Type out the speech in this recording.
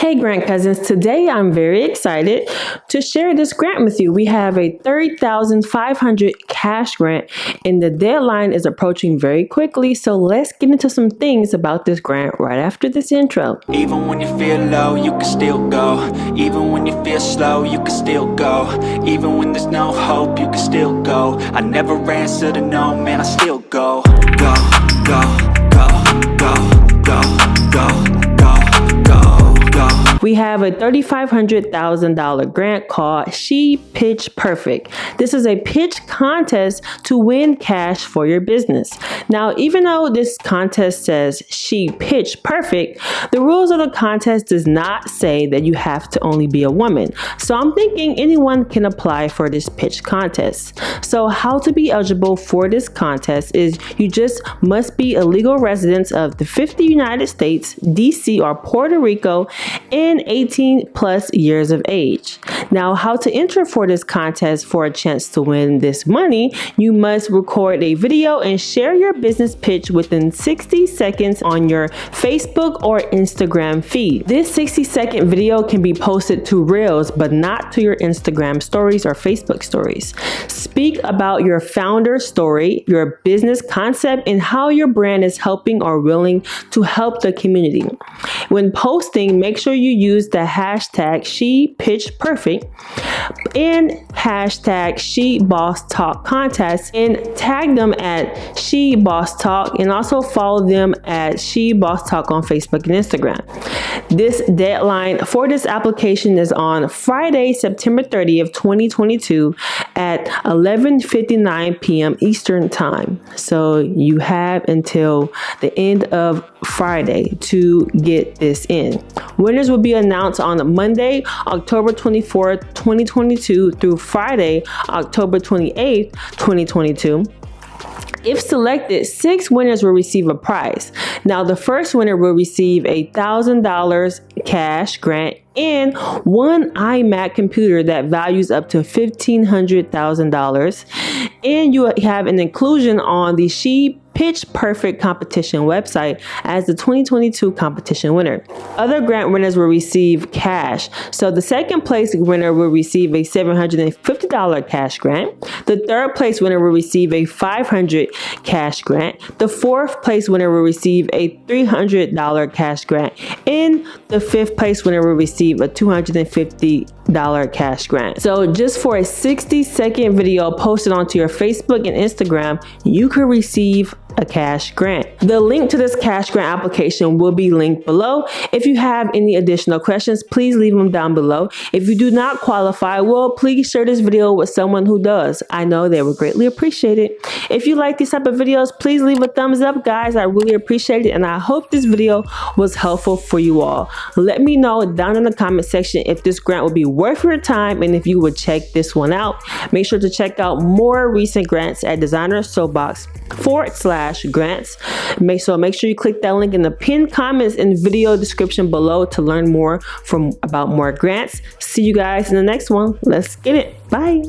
Hey Grant Cousins, today I'm very excited to share this grant with you. We have a $30,500 cash grant and the deadline is approaching very quickly, so let's get into some things about this grant right after this intro. Even when you feel low, you can still go. Even when you feel slow, you can still go. Even when there's no hope, you can still go. I never answer to no, man, I still go. Go, go, go, go, go, go. We have a $3,500,000 grant called She Pitch Perfect. This is a pitch contest to win cash for your business. Now, even though this contest says She Pitch Perfect, the rules of the contest does not say that you have to only be a woman. So I'm thinking anyone can apply for this pitch contest. So how to be eligible for this contest is you just must be a legal resident of the 50 United States, DC or Puerto Rico, and 18 plus years of age. Now, how to enter for this contest for a chance to win this money, you must record a video and share your business pitch within 60 seconds on your Facebook or Instagram feed. This 60-second video can be posted to Reels, but not to your Instagram stories or Facebook stories. Speak about your founder story, your business concept, and how your brand is helping or willing to help the community. When posting, make sure you use the hashtag ShePitchPerfect and hashtag SheBossTalk contest and tag them at SheBossTalk and also follow them at SheBossTalk on Facebook and Instagram. This deadline for this application is on Friday, September 30th, 2022 at 11:59 p.m. Eastern Time. So you have until the end of Friday to get this in. Winners will be announced on Monday, October 24th, 2022 through Friday, October 28th, 2022. If selected, 6 winners will receive a prize. Now, the first winner will receive a $1,000 cash grant and one IMAC computer that values up to $1,500,000. And you have an inclusion on the She Pitch Perfect competition website as the 2022 competition winner. Other grant winners will receive cash. So the second place winner will receive a $750 cash grant. The third place winner will receive a $500 cash grant. The fourth place winner will receive a $300 cash grant. And the fifth place winner will receive a $250 cash grant. So just for a 60-second video posted onto your Facebook and Instagram, you could receive a cash grant. The link to this cash grant application will be linked below. If you have any additional questions, please leave them down below. If you do not qualify, well, please share this video with someone who does. I know they would greatly appreciate it. If you like these type of videos, please leave a thumbs up, guys. I really appreciate it, and I hope this video was helpful for you all. Let me know down in the comment section if this grant will be worth your time and if you would check this one out. Make sure to check out more recent grants at designer Soapbox/grants. Make sure you click that link in the pinned comments and video description below to learn more about more grants. See you guys in the next one. Let's get it. Bye.